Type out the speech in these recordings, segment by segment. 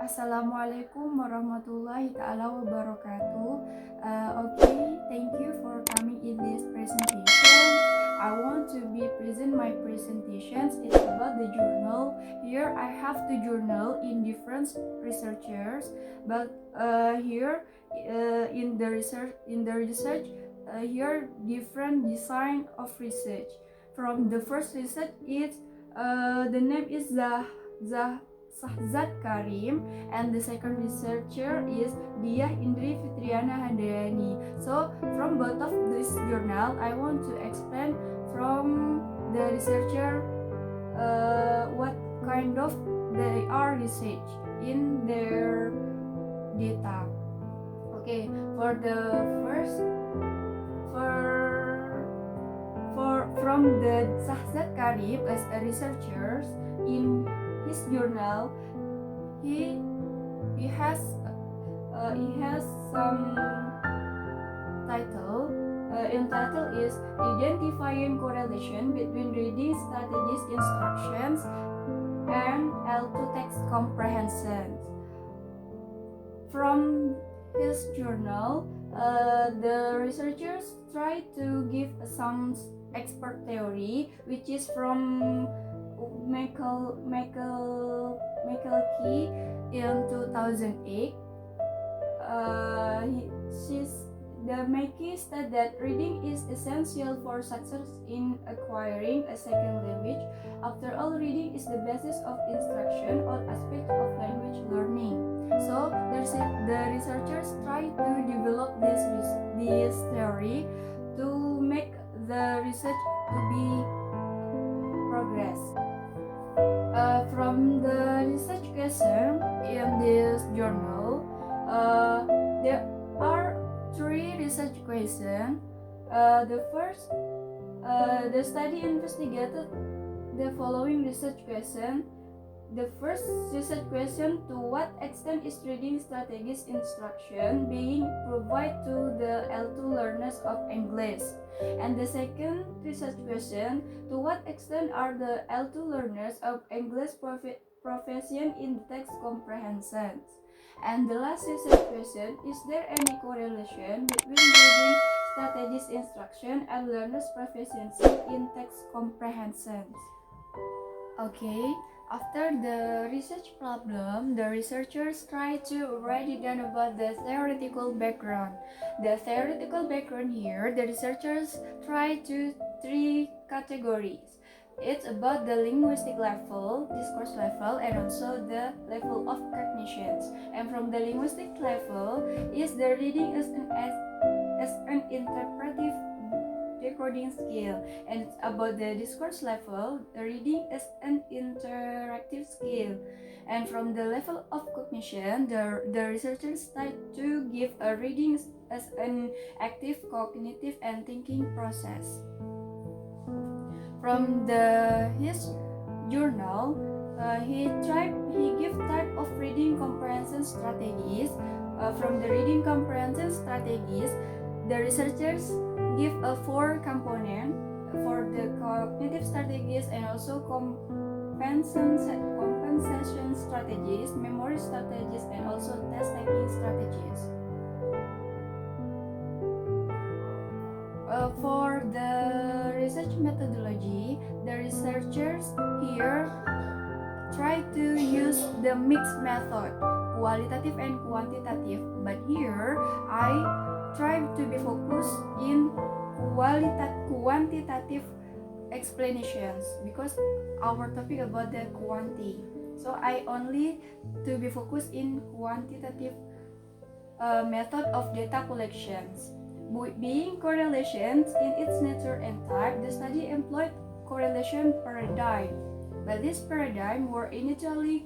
Assalamualaikum warahmatullahi ta'ala wabarakatuh. Okay, thank you for coming in this presentation. I want to be present my presentations. It's about the journal. Here I have the journal in different researchers, but here in the research here different design of research. From the first research is the name is Sahzad Karim, and the second researcher is Diah Indri Fitriana Handayani. So from both of this journal, I want to explain from the researcher what kind of they are research in their data. Okay, for the first from the Sahzad Karim as a researcher in his journal, he has some title. Title is identifying correlation between reading strategies, instructions, and L2 text comprehension. From his journal, the researchers try to give some expert theory, which is from Key in 2008. The Mackey said that reading is essential for success in acquiring a second language. After all, reading is the basis of instruction or aspect of language learning. So the researchers try to develop this theory to make the research to be progress. From the research question in this journal, there are three research questions. The first, the study investigated the following research question. The first research question: to what extent is reading strategies instruction being provided to the L2 learners of English? And the second research question: to what extent are the L2 learners of English proficient in text comprehension? And the last research question: is there any correlation between reading strategies instruction and learners' proficiency in text comprehension? Okay. After the research problem, the researchers try to write it down about the theoretical background. The theoretical background here, the researchers try to three categories. It's about the linguistic level, discourse level, and also the level of cognitions. And from the linguistic level, is the reading as an interpretive decoding skill, and about the discourse level, the reading is an interactive skill. And from the level of cognition, the researchers try to give a reading as an active cognitive and thinking process. From his journal, he give type of reading comprehension strategies. From the reading comprehension strategies, the researchers give a four component for the cognitive strategies and also compensation strategies, memory strategies, and also test taking strategies. For the research methodology, the researchers here try to use the mixed method, qualitative and quantitative, but here I try to be focused in quantitative explanations because our topic about the quantity. So I only to be focused in quantitative method of data collections. Being correlations in its nature and type, the study employed correlation paradigm. But this paradigm were initially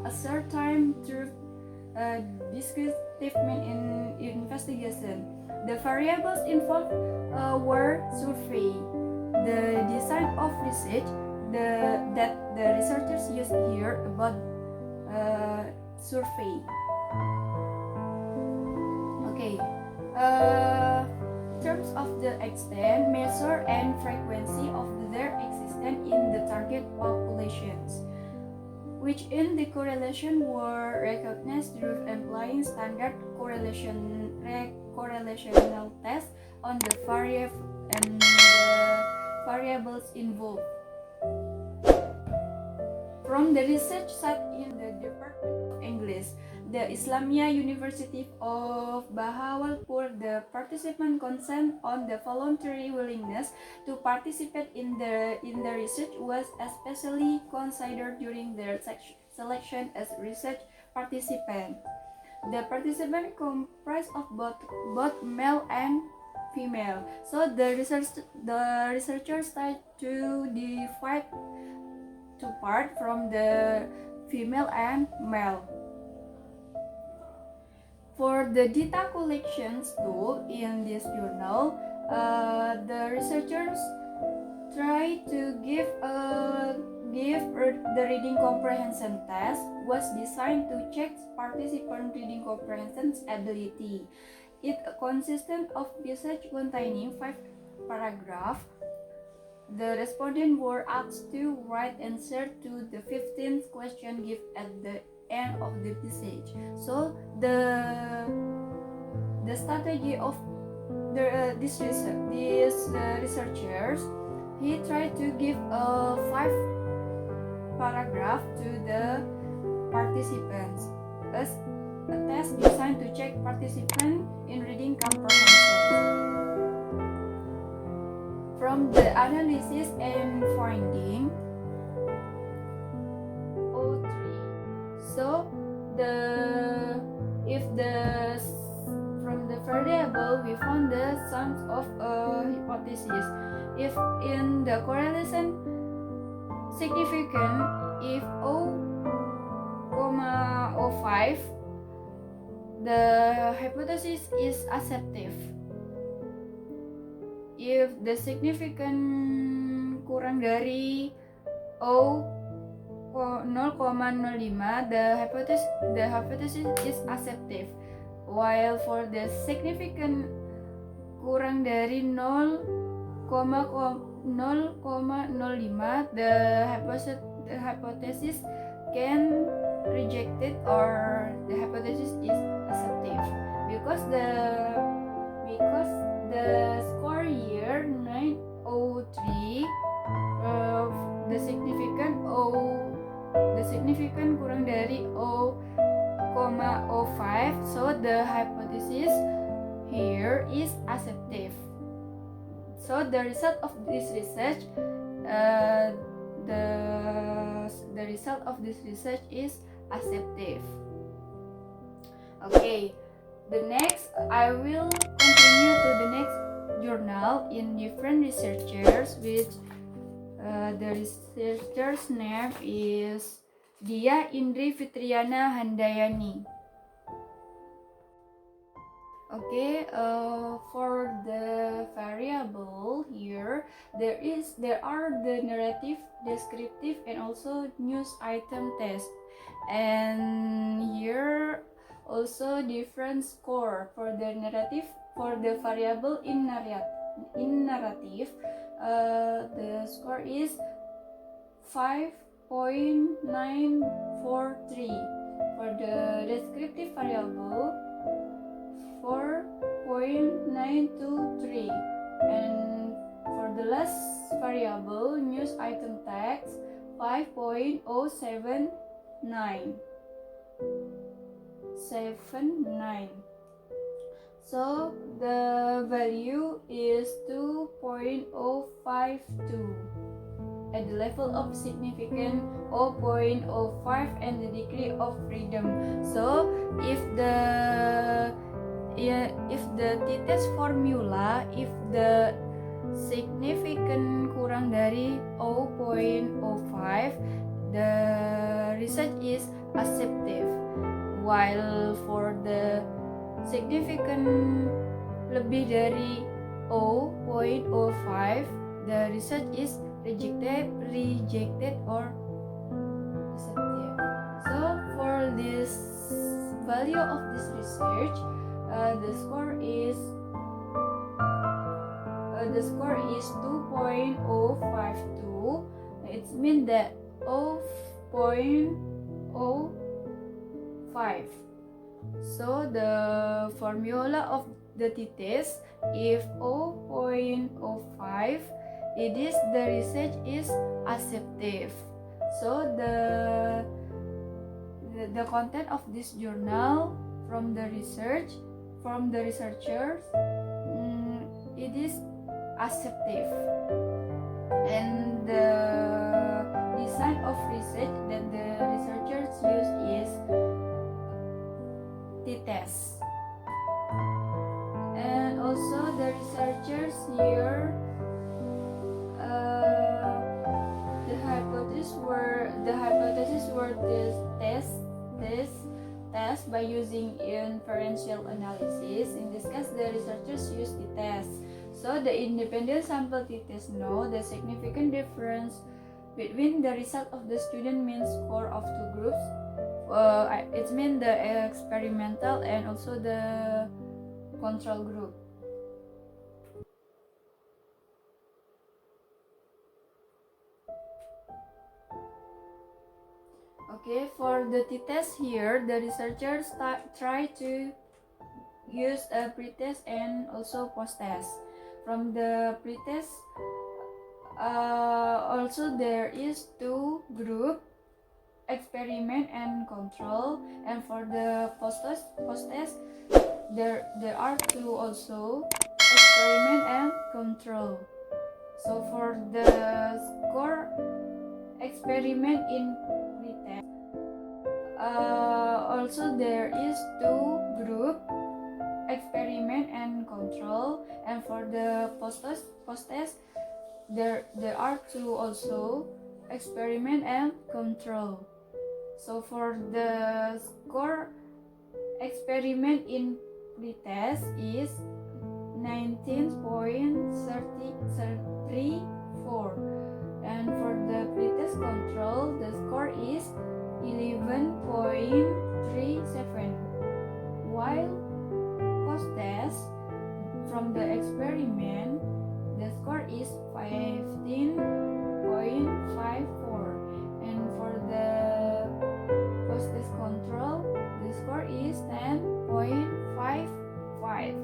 ascertained through descriptive investigation. The variables involved were survey, the design of research that the researchers used here about survey. Okay. Terms of the extent, measure, and frequency of their existence in the target populations. which in the correlation were recognized through applying standard correlational tests on the variables involved. From the research site in the Department of English, the Islamia University of Bahawalpur, the participant consent on the voluntary willingness to participate in the research was especially considered during their selection as research participant. The participant comprised of both male and female. So the researchers tried to divide two parts from the female and male. For the data collections tool in this journal, the researchers try to give the reading comprehension test was designed to check participant reading comprehension ability. It consisted of passage containing 5 paragraphs. The respondents were asked to write answer to the 15th question given at the end of the passage. So the strategy of these researchers, he tried to give a 5 paragraph to the participants as a test designed to check participants in reading comprehension. From the analysis and finding, so from the variable we found the sums of a hypothesis. If in the correlation significant, if O,05, the hypothesis is acceptive. If the significant kurang dari O,0,05, the hypothesis is acceptive. While for the significant kurang dari 0,05, the hypothesis can rejected or the hypothesis is acceptive because the score here 903 the significant kurang dari 0,05, so the hypothesis here is acceptive. So the result of this research the result of this research is acceptive. Okay, the next I will continue to the next journal in different researchers, which the researcher's name is Dia Indri Fitriana Handayani. Okay, for the variable here, there are the narrative, descriptive, and also news item test, and here also different score for the narrative. For the variable in narrative, the score is 5.943. For the descriptive variable, 4.923, and for the last variable news item text 5.079. So the value is 2.052 at the level of significant 0.05 and the degree of freedom. So if the t-test formula, if the significant kurang dari 0.05, the result is acceptive, while for the significant lebih dari 0.05, the result is rejected or accepted. So for this value of this research, the score is 2.052. It means that 0.052 So the formula of the t-test, if 0.05, it is the research is accepted. So the content of this journal from the researchers, it is accepted, and the design of research that the researchers use is t-test. And also the researchers here, the hypothesis were test by using inferential analysis. In this case, the researchers use t-test. So the independent sample t-test know the significant difference between the result of the student mean score of two groups. It means the experimental and also the control group. Okay, for the t-test here, the researchers try to use a pre-test and also post-test. From the pre-test, also there is two group, experiment and control, and for the post-test there are two also, experiment and control. So for the score experiment in pre-test, also there is two group, experiment and control, and for the post-test there are two also, experiment and control. So for the score experiment in pre-test is 19.34, and for the pre-test control the score is 11.37, while post-test from the experiment the score is 15.54, and for the post-test control the score is 10.55.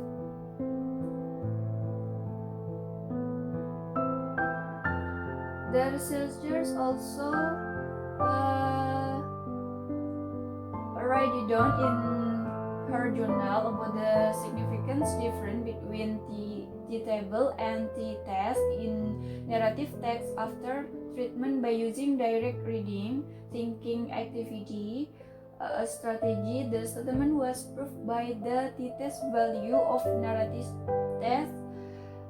The researchers also write it down in her journal about the significance difference between t-table and t-test in narrative text after treatment by using direct reading, thinking activity, strategy. The statement was proved by the t-test value of narrative test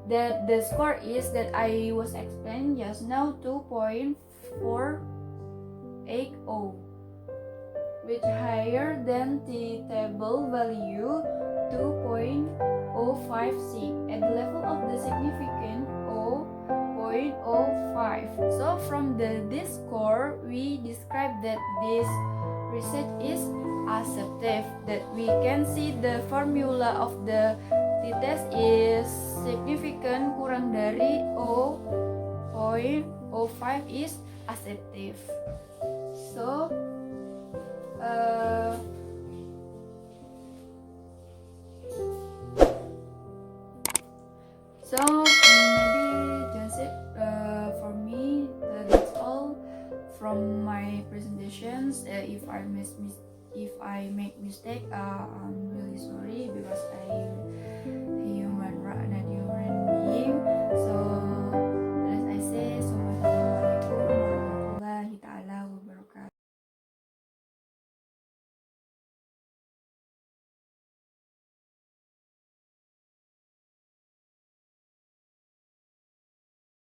that the score is that I was explained just now, 2.480, which higher than the table value 2.056 at the level of the significant 0.05. So from this score we describe that this research is accepted, that we can see the formula of the t-test is significant kurang dari 0.05 is accepted. So maybe that's it for me. That's all from my presentations. If I make mistake, I'm really sorry because I'm not human being. So